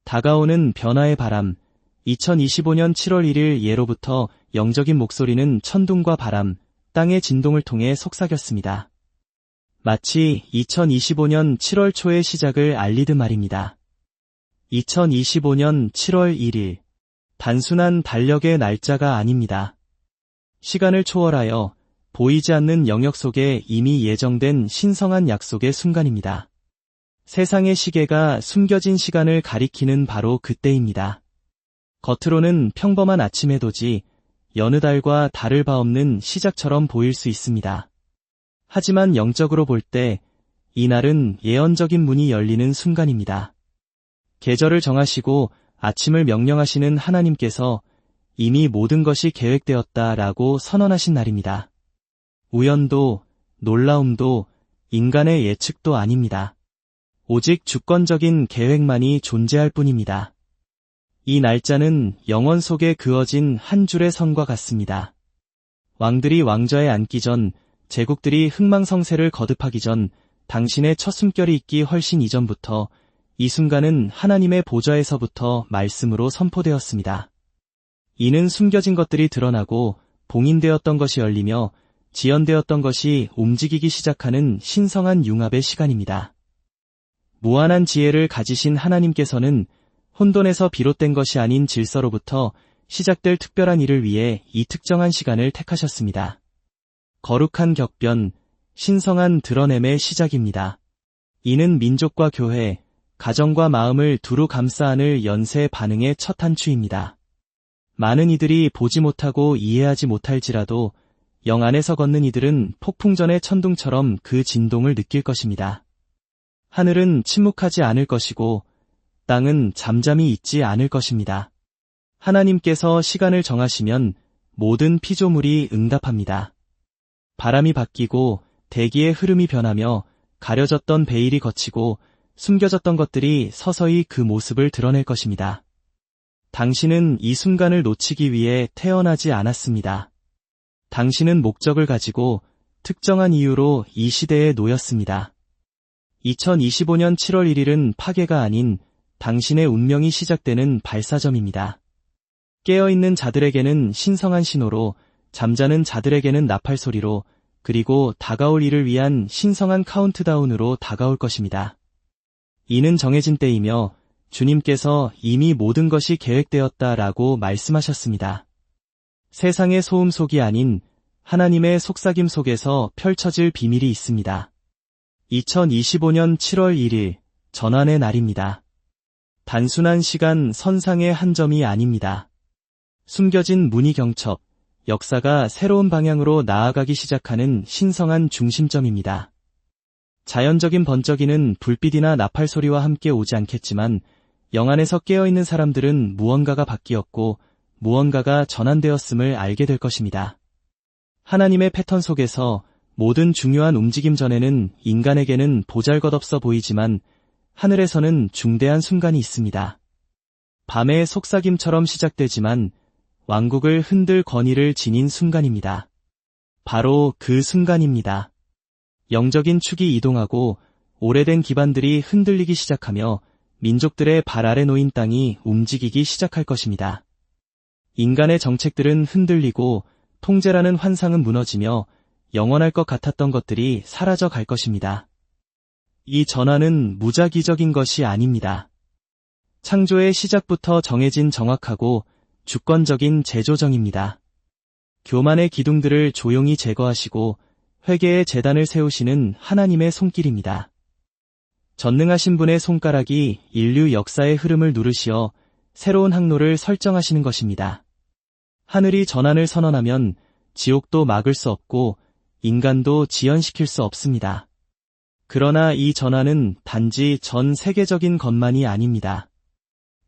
다가오는 변화의 바람. 2025년 7월 1일 예로부터 영적인 목소리는 천둥과 바람, 땅의 진동을 통해 속삭였습니다. 마치 2025년 7월 초의 시작을 알리듯 말입니다. 2025년 7월 1일. 단순한 달력의 날짜가 아닙니다. 시간을 초월하여 보이지 않는 영역 속에 이미 예정된 신성한 약속의 순간입니다. 세상의 시계가 숨겨진 시간을 가리키는 바로 그때입니다. 겉으로는 평범한 아침의 도지, 여느 달과 다를 바 없는 시작처럼 보일 수 있습니다. 하지만 영적으로 볼 때 이날은 예언적인 문이 열리는 순간입니다. 계절을 정하시고 아침을 명령하시는 하나님께서 이미 모든 것이 계획되었다라고 선언하신 날입니다. 우연도, 놀라움도, 인간의 예측도 아닙니다. 오직 주권적인 계획만이 존재할 뿐입니다. 이 날짜는 영원 속에 그어진 한 줄의 선과 같습니다. 왕들이 왕좌에 앉기 전, 제국들이 흥망성쇠를 거듭하기 전, 당신의 첫 숨결이 있기 훨씬 이전부터 이 순간은 하나님의 보좌에서부터 말씀으로 선포되었습니다. 이는 숨겨진 것들이 드러나고 봉인되었던 것이 열리며 지연되었던 것이 움직이기 시작하는 신성한 융합의 시간입니다. 무한한 지혜를 가지신 하나님께서는 혼돈에서 비롯된 것이 아닌 질서로부터 시작될 특별한 일을 위해 이 특정한 시간을 택하셨습니다. 거룩한 격변, 신성한 드러냄의 시작입니다. 이는 민족과 교회, 가정과 마음을 두루 감싸 안을 연쇄 반응의 첫 한 추입니다. 많은 이들이 보지 못하고 이해하지 못할지라도 영 안에서 걷는 이들은 폭풍전의 천둥처럼 그 진동을 느낄 것입니다. 하늘은 침묵하지 않을 것이고 땅은 잠잠히 있지 않을 것입니다. 하나님께서 시간을 정하시면 모든 피조물이 응답합니다. 바람이 바뀌고 대기의 흐름이 변하며 가려졌던 베일이 걷히고 숨겨졌던 것들이 서서히 그 모습을 드러낼 것입니다. 당신은 이 순간을 놓치기 위해 태어나지 않았습니다. 당신은 목적을 가지고 특정한 이유로 이 시대에 놓였습니다. 2025년 7월 1일은 파괴가 아닌 당신의 운명이 시작되는 발사점입니다. 깨어있는 자들에게는 신성한 신호로, 잠자는 자들에게는 나팔소리로, 그리고 다가올 일을 위한 신성한 카운트다운으로 다가올 것입니다. 이는 정해진 때이며 주님께서 이미 모든 것이 계획되었다라고 말씀하셨습니다. 세상의 소음 속이 아닌 하나님의 속삭임 속에서 펼쳐질 비밀이 있습니다. 2025년 7월 1일, 전환의 날입니다. 단순한 시간 선상의 한 점이 아닙니다. 숨겨진 문이 경첩, 역사가 새로운 방향으로 나아가기 시작하는 신성한 중심점입니다. 자연적인 번쩍이는 불빛이나 나팔 소리와 함께 오지 않겠지만 영 안에서 깨어있는 사람들은 무언가가 바뀌었고 무언가가 전환되었음을 알게 될 것입니다. 하나님의 패턴 속에서 모든 중요한 움직임 전에는 인간에게는 보잘것없어 보이지만 하늘에서는 중대한 순간이 있습니다. 밤의 속삭임처럼 시작되지만 왕국을 흔들 권위를 지닌 순간입니다. 바로 그 순간입니다. 영적인 축이 이동하고 오래된 기반들이 흔들리기 시작하며 민족들의 발 아래 놓인 땅이 움직이기 시작할 것입니다. 인간의 정책들은 흔들리고 통제라는 환상은 무너지며 영원할 것 같았던 것들이 사라져 갈 것입니다. 이 전환은 무작위적인 것이 아닙니다. 창조의 시작부터 정해진 정확하고 주권적인 재조정입니다. 교만의 기둥들을 조용히 제거하시고 회개의 제단을 세우시는 하나님의 손길입니다. 전능하신 분의 손가락이 인류 역사의 흐름을 누르시어 새로운 항로를 설정하시는 것입니다. 하늘이 전환을 선언하면 지옥도 막을 수 없고 인간도 지연시킬 수 없습니다. 그러나 이 전환은 단지 전 세계적인 것만이 아닙니다.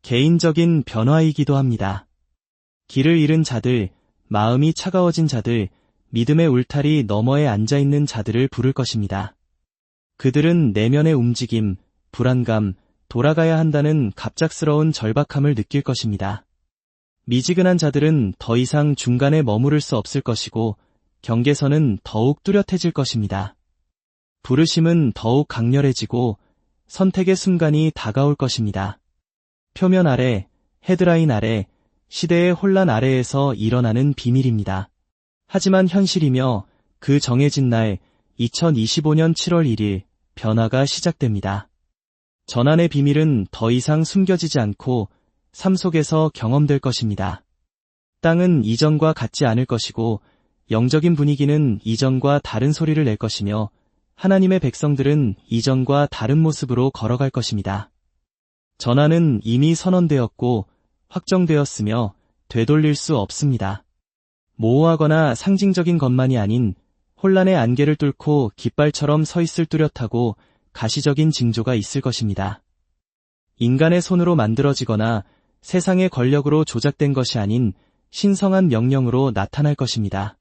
개인적인 변화이기도 합니다. 길을 잃은 자들, 마음이 차가워진 자들, 믿음의 울타리 너머에 앉아있는 자들을 부를 것입니다. 그들은 내면의 움직임, 불안감, 돌아가야 한다는 갑작스러운 절박함을 느낄 것입니다. 미지근한 자들은 더 이상 중간에 머무를 수 없을 것이고 경계선은 더욱 뚜렷해질 것입니다. 부르심은 더욱 강렬해지고 선택의 순간이 다가올 것입니다. 표면 아래, 헤드라인 아래, 시대의 혼란 아래에서 일어나는 비밀입니다. 하지만 현실이며 그 정해진 날 2025년 7월 1일 변화가 시작됩니다. 전환의 비밀은 더 이상 숨겨지지 않고 삶 속에서 경험될 것입니다. 땅은 이전과 같지 않을 것이고 영적인 분위기는 이전과 다른 소리를 낼 것이며 하나님의 백성들은 이전과 다른 모습으로 걸어갈 것입니다. 전환은 이미 선언되었고 확정되었으며 되돌릴 수 없습니다. 모호하거나 상징적인 것만이 아닌 혼란의 안개를 뚫고 깃발처럼 서 있을 뚜렷하고 가시적인 징조가 있을 것입니다. 인간의 손으로 만들어지거나 세상의 권력으로 조작된 것이 아닌 신성한 명령으로 나타날 것입니다.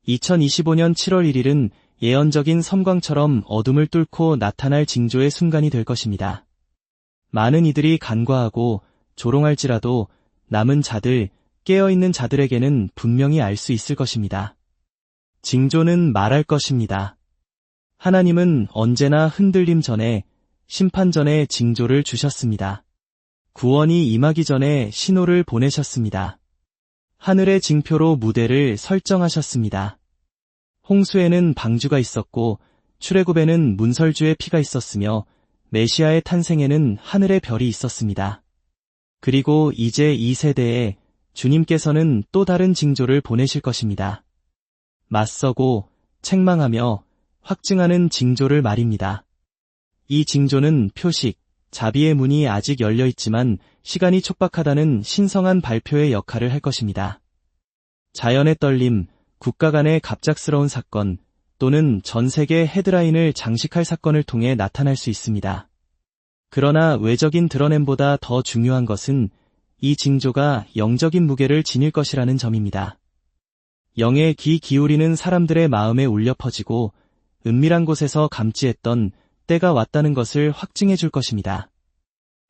2025년 7월 1일은 예언적인 섬광처럼 어둠을 뚫고 나타날 징조의 순간이 될 것입니다. 많은 이들이 간과하고 조롱할지라도 남은 자들, 깨어있는 자들에게는 분명히 알 수 있을 것입니다. 징조는 말할 것입니다. 하나님은 언제나 흔들림 전에, 심판 전에 징조를 주셨습니다. 구원이 임하기 전에 신호를 보내셨습니다. 하늘의 징표로 무대를 설정하셨습니다. 홍수에는 방주가 있었고 출애굽에는 문설주의 피가 있었으며 메시아의 탄생에는 하늘의 별이 있었습니다. 그리고 이제 이 세대에 주님께서는 또 다른 징조를 보내실 것입니다. 맞서고 책망하며 확증하는 징조를 말입니다. 이 징조는 표식, 자비의 문이 아직 열려 있지만 시간이 촉박하다는 신성한 발표의 역할을 할 것입니다. 자연의 떨림, 국가 간의 갑작스러운 사건 또는 전 세계 헤드라인을 장식할 사건을 통해 나타날 수 있습니다. 그러나 외적인 드러냄보다 더 중요한 것은 이 징조가 영적인 무게를 지닐 것이라는 점입니다. 영에 귀 기울이는 사람들의 마음에 울려 퍼지고 은밀한 곳에서 감지했던 때가 왔다는 것을 확증해 줄 것입니다.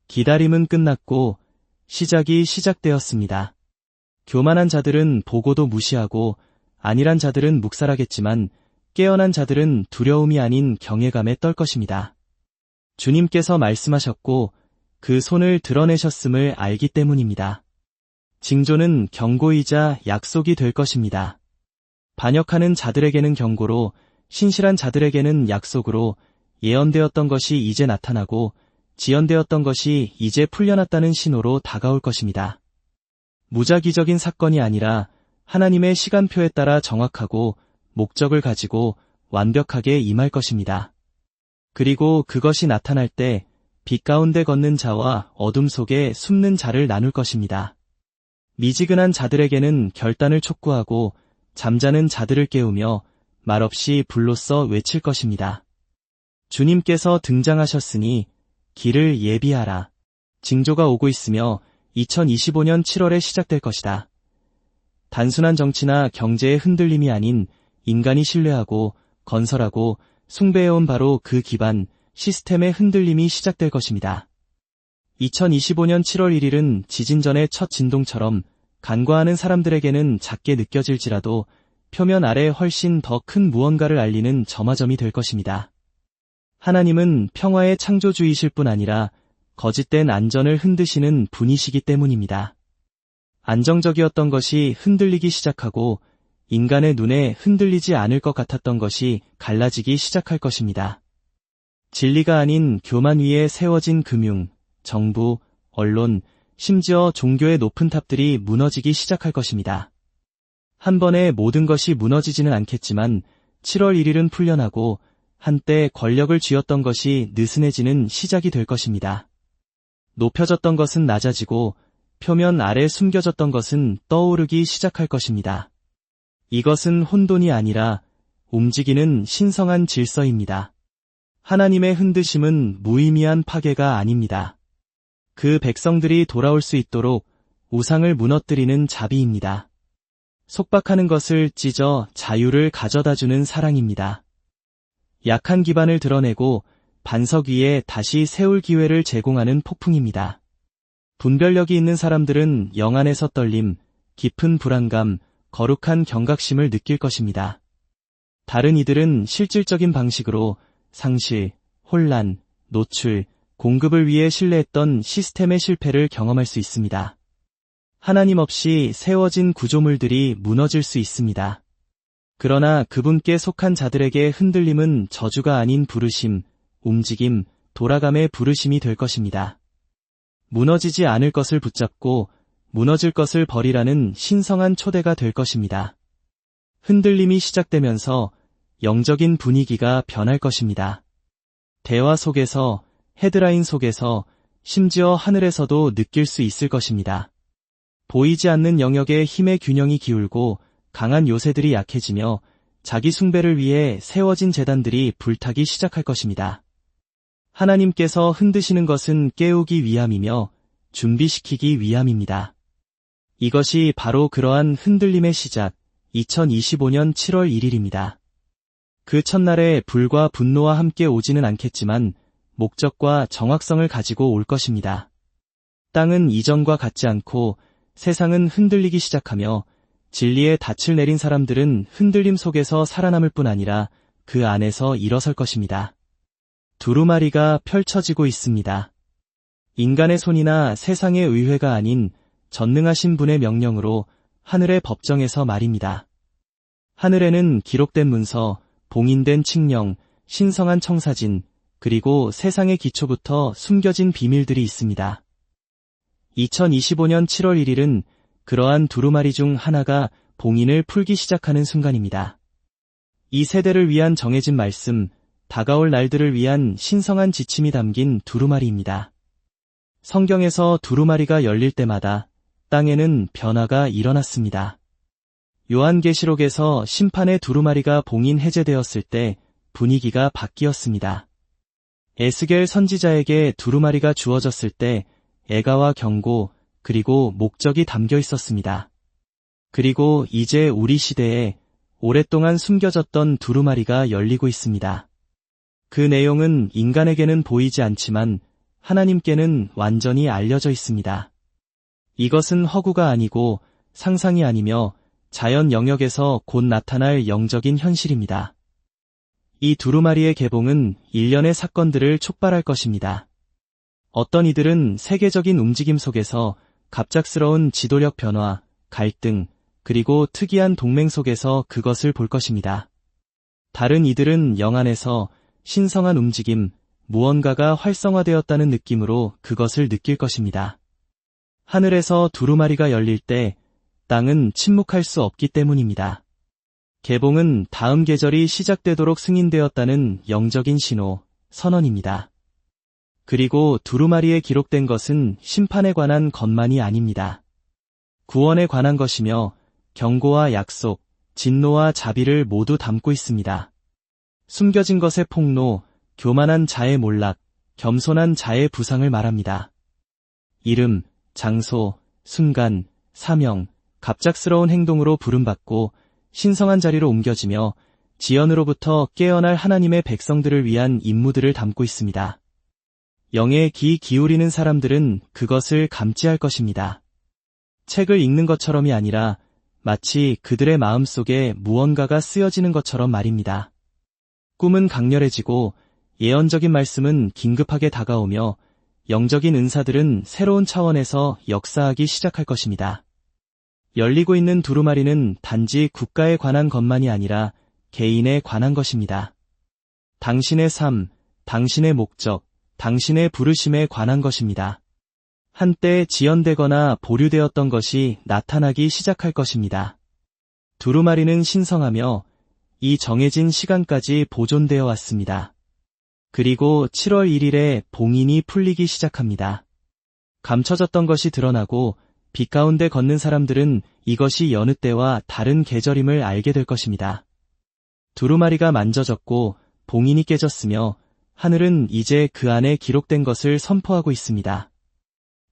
기다림은 끝났고 시작이 시작되었습니다. 교만한 자들은 보고도 무시하고 안일한 자들은 묵살하겠지만 깨어난 자들은 두려움이 아닌 경외감에 떨 것입니다. 주님께서 말씀하셨고 그 손을 드러내셨음을 알기 때문입니다. 징조는 경고이자 약속이 될 것입니다. 반역하는 자들에게는 경고로, 신실한 자들에게는 약속으로 예언되었던 것이 이제 나타나고 지연되었던 것이 이제 풀려났다는 신호로 다가올 것입니다. 무작위적인 사건이 아니라 하나님의 시간표에 따라 정확하고 목적을 가지고 완벽하게 임할 것입니다. 그리고 그것이 나타날 때 빛 가운데 걷는 자와 어둠 속에 숨는 자를 나눌 것입니다. 미지근한 자들에게는 결단을 촉구하고 잠자는 자들을 깨우며 말없이 불로써 외칠 것입니다. 주님께서 등장하셨으니 길을 예비하라. 징조가 오고 있으며 2025년 7월에 시작될 것이다. 단순한 정치나 경제의 흔들림이 아닌 인간이 신뢰하고 건설하고 숭배해온 바로 그 기반, 시스템의 흔들림이 시작될 것입니다. 2025년 7월 1일은 지진 전의 첫 진동처럼 간과하는 사람들에게는 작게 느껴질지라도 표면 아래 훨씬 더 큰 무언가를 알리는 점화점이 될 것입니다. 하나님은 평화의 창조주이실 뿐 아니라 거짓된 안전을 흔드시는 분이시기 때문입니다. 안정적이었던 것이 흔들리기 시작하고 인간의 눈에 흔들리지 않을 것 같았던 것이 갈라지기 시작할 것입니다. 진리가 아닌 교만 위에 세워진 금융, 정부, 언론, 심지어 종교의 높은 탑들이 무너지기 시작할 것입니다. 한 번에 모든 것이 무너지지는 않겠지만 7월 1일은 풀려나고 한때 권력을 쥐었던 것이 느슨해지는 시작이 될 것입니다. 높여졌던 것은 낮아지고 표면 아래 숨겨졌던 것은 떠오르기 시작할 것입니다. 이것은 혼돈이 아니라 움직이는 신성한 질서입니다. 하나님의 흔드심은 무의미한 파괴가 아닙니다. 그 백성들이 돌아올 수 있도록 우상을 무너뜨리는 자비입니다. 속박하는 것을 찢어 자유를 가져다주는 사랑입니다. 약한 기반을 드러내고 반석 위에 다시 세울 기회를 제공하는 폭풍입니다. 분별력이 있는 사람들은 영 안에서 떨림, 깊은 불안감, 거룩한 경각심을 느낄 것입니다. 다른 이들은 실질적인 방식으로 상실, 혼란, 노출, 공급을 위해 신뢰했던 시스템의 실패를 경험할 수 있습니다. 하나님 없이 세워진 구조물들이 무너질 수 있습니다. 그러나 그분께 속한 자들에게 흔들림은 저주가 아닌 부르심, 움직임, 돌아감의 부르심이 될 것입니다. 무너지지 않을 것을 붙잡고 무너질 것을 버리라는 신성한 초대가 될 것입니다. 흔들림이 시작되면서 영적인 분위기가 변할 것입니다. 대화 속에서, 헤드라인 속에서, 심지어 하늘에서도 느낄 수 있을 것입니다. 보이지 않는 영역의 힘의 균형이 기울고 강한 요새들이 약해지며 자기 숭배를 위해 세워진 제단들이 불타기 시작할 것입니다. 하나님께서 흔드시는 것은 깨우기 위함이며 준비시키기 위함입니다. 이것이 바로 그러한 흔들림의 시작, 2025년 7월 1일입니다. 그 첫날에 불과 분노와 함께 오지는 않겠지만 목적과 정확성을 가지고 올 것입니다. 땅은 이전과 같지 않고 세상은 흔들리기 시작하며 진리의 닻을 내린 사람들은 흔들림 속에서 살아남을 뿐 아니라 그 안에서 일어설 것입니다. 두루마리가 펼쳐지고 있습니다. 인간의 손이나 세상의 의회가 아닌 전능하신 분의 명령으로 하늘의 법정에서 말입니다. 하늘에는 기록된 문서, 봉인된 칙령, 신성한 청사진, 그리고 세상의 기초부터 숨겨진 비밀들이 있습니다. 2025년 7월 1일은 그러한 두루마리 중 하나가 봉인을 풀기 시작하는 순간입니다. 이 세대를 위한 정해진 말씀, 다가올 날들을 위한 신성한 지침이 담긴 두루마리입니다. 성경에서 두루마리가 열릴 때마다 땅에는 변화가 일어났습니다. 요한계시록에서 심판의 두루마리가 봉인 해제되었을 때 분위기가 바뀌었습니다. 에스겔 선지자에게 두루마리가 주어졌을 때 애가와 경고, 그리고 목적이 담겨 있었습니다. 그리고 이제 우리 시대에 오랫동안 숨겨졌던 두루마리가 열리고 있습니다. 그 내용은 인간에게는 보이지 않지만 하나님께는 완전히 알려져 있습니다. 이것은 허구가 아니고 상상이 아니며 자연 영역에서 곧 나타날 영적인 현실입니다. 이 두루마리의 개봉은 일련의 사건들을 촉발할 것입니다. 어떤 이들은 세계적인 움직임 속에서 갑작스러운 지도력 변화, 갈등, 그리고 특이한 동맹 속에서 그것을 볼 것입니다. 다른 이들은 영 안에서 신성한 움직임, 무언가가 활성화되었다는 느낌으로 그것을 느낄 것입니다. 하늘에서 두루마리가 열릴 때 땅은 침묵할 수 없기 때문입니다. 개봉은 다음 계절이 시작되도록 승인되었다는 영적인 신호, 선언입니다. 그리고 두루마리에 기록된 것은 심판에 관한 것만이 아닙니다. 구원에 관한 것이며 경고와 약속, 진노와 자비를 모두 담고 있습니다. 숨겨진 것의 폭로, 교만한 자의 몰락, 겸손한 자의 부상을 말합니다. 이름, 장소, 순간, 사명, 갑작스러운 행동으로 부름받고 신성한 자리로 옮겨지며 지연으로부터 깨어날 하나님의 백성들을 위한 임무들을 담고 있습니다. 영에 귀 기울이는 사람들은 그것을 감지할 것입니다. 책을 읽는 것처럼이 아니라 마치 그들의 마음속에 무언가가 쓰여지는 것처럼 말입니다. 꿈은 강렬해지고 예언적인 말씀은 긴급하게 다가오며 영적인 은사들은 새로운 차원에서 역사하기 시작할 것입니다. 열리고 있는 두루마리는 단지 국가에 관한 것만이 아니라 개인에 관한 것입니다. 당신의 삶, 당신의 목적, 당신의 부르심에 관한 것입니다. 한때 지연되거나 보류되었던 것이 나타나기 시작할 것입니다. 두루마리는 신성하며 이 정해진 시간까지 보존되어 왔습니다. 그리고 7월 1일에 봉인이 풀리기 시작합니다. 감춰졌던 것이 드러나고 빛 가운데 걷는 사람들은 이것이 여느 때와 다른 계절임을 알게 될 것입니다. 두루마리가 만져졌고 봉인이 깨졌으며 하늘은 이제 그 안에 기록된 것을 선포하고 있습니다.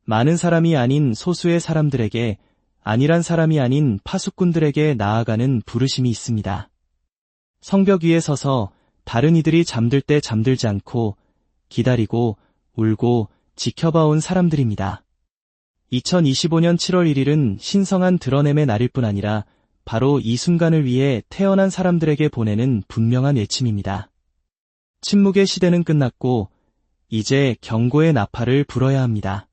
많은 사람이 아닌 소수의 사람들에게, 안일한 사람이 아닌 파수꾼들에게 나아가는 부르심이 있습니다. 성벽 위에 서서 다른 이들이 잠들 때 잠들지 않고 기다리고 울고 지켜봐온 사람들입니다. 2025년 7월 1일은 신성한 드러냄의 날일 뿐 아니라 바로 이 순간을 위해 태어난 사람들에게 보내는 분명한 외침입니다. 침묵의 시대는 끝났고 이제 경고의 나팔을 불어야 합니다.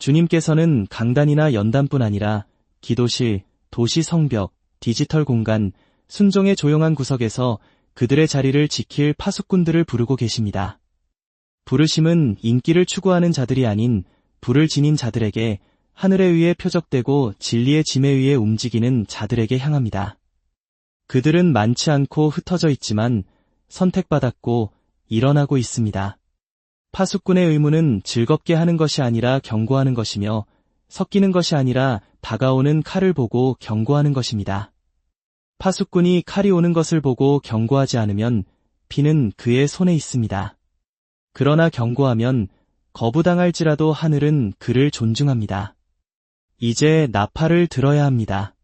주님께서는 강단이나 연단뿐 아니라 기도실, 도시 성벽, 디지털 공간, 순종의 조용한 구석에서 그들의 자리를 지킬 파수꾼들을 부르고 계십니다. 부르심은 인기를 추구하는 자들이 아닌 불을 지닌 자들에게, 하늘에 위에 표적되고 진리의 지메 위에 움직이는 자들에게 향합니다. 그들은 많지 않고 흩어져 있지만 선택받았고 일어나고 있습니다. 파수꾼의 의무는 즐겁게 하는 것이 아니라 경고하는 것이며, 섞이는 것이 아니라 다가오는 칼을 보고 경고하는 것입니다. 파수꾼이 칼이 오는 것을 보고 경고하지 않으면 피는 그의 손에 있습니다. 그러나 경고하면 거부당할지라도 하늘은 그를 존중합니다. 이제 나팔을 들어야 합니다.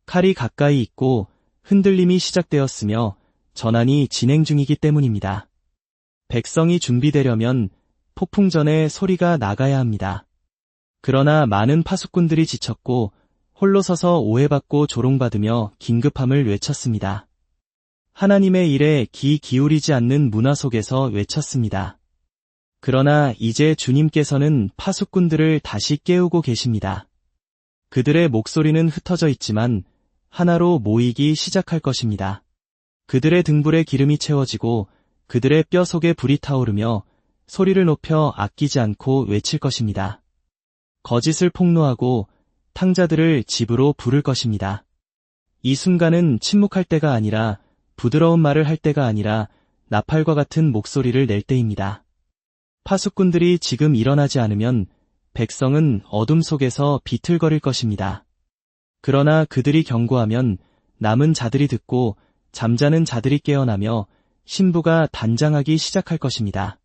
칼이 가까이 있고 흔들림이 시작되었으며 전환이 진행 중이기 때문입니다. 백성이 준비되려면 폭풍 전에 소리가 나가야 합니다. 그러나 많은 파수꾼들이 지쳤고 홀로 서서 오해받고 조롱받으며 긴급함을 외쳤습니다. 하나님의 일에 귀 기울이지 않는 문화 속에서 외쳤습니다. 그러나 이제 주님께서는 파수꾼들을 다시 깨우고 계십니다. 그들의 목소리는 흩어져 있지만 하나로 모이기 시작할 것입니다. 그들의 등불에 기름이 채워지고 그들의 뼈 속에 불이 타오르며 소리를 높여 아끼지 않고 외칠 것입니다. 거짓을 폭로하고 탕자들을 집으로 부를 것입니다. 이 순간은 침묵할 때가 아니라, 부드러운 말을 할 때가 아니라 나팔과 같은 목소리를 낼 때입니다. 파수꾼들이 지금 일어나지 않으면 백성은 어둠 속에서 비틀거릴 것입니다. 그러나 그들이 경고하면 남은 자들이 듣고 잠자는 자들이 깨어나며 신부가 단장하기 시작할 것입니다.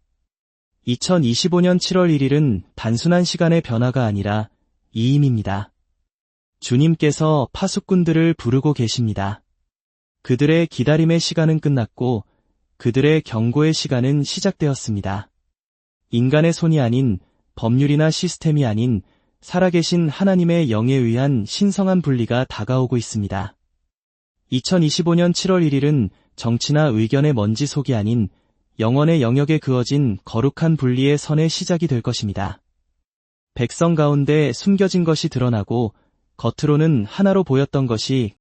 2025년 7월 1일은 단순한 시간의 변화가 아니라 이임입니다. 주님께서 파수꾼들을 부르고 계십니다. 그들의 기다림의 시간은 끝났고 그들의 경고의 시간은 시작되었습니다. 인간의 손이 아닌, 법률이나 시스템이 아닌 살아계신 하나님의 영에 의한 신성한 분리가 다가오고 있습니다. 2025년 7월 1일은 정치나 의견의 먼지 속이 아닌 영원의 영역에 그어진 거룩한 분리의 선의 시작이 될 것입니다. 백성 가운데 숨겨진 것이 드러나고 겉으로는 하나로 보였던 것이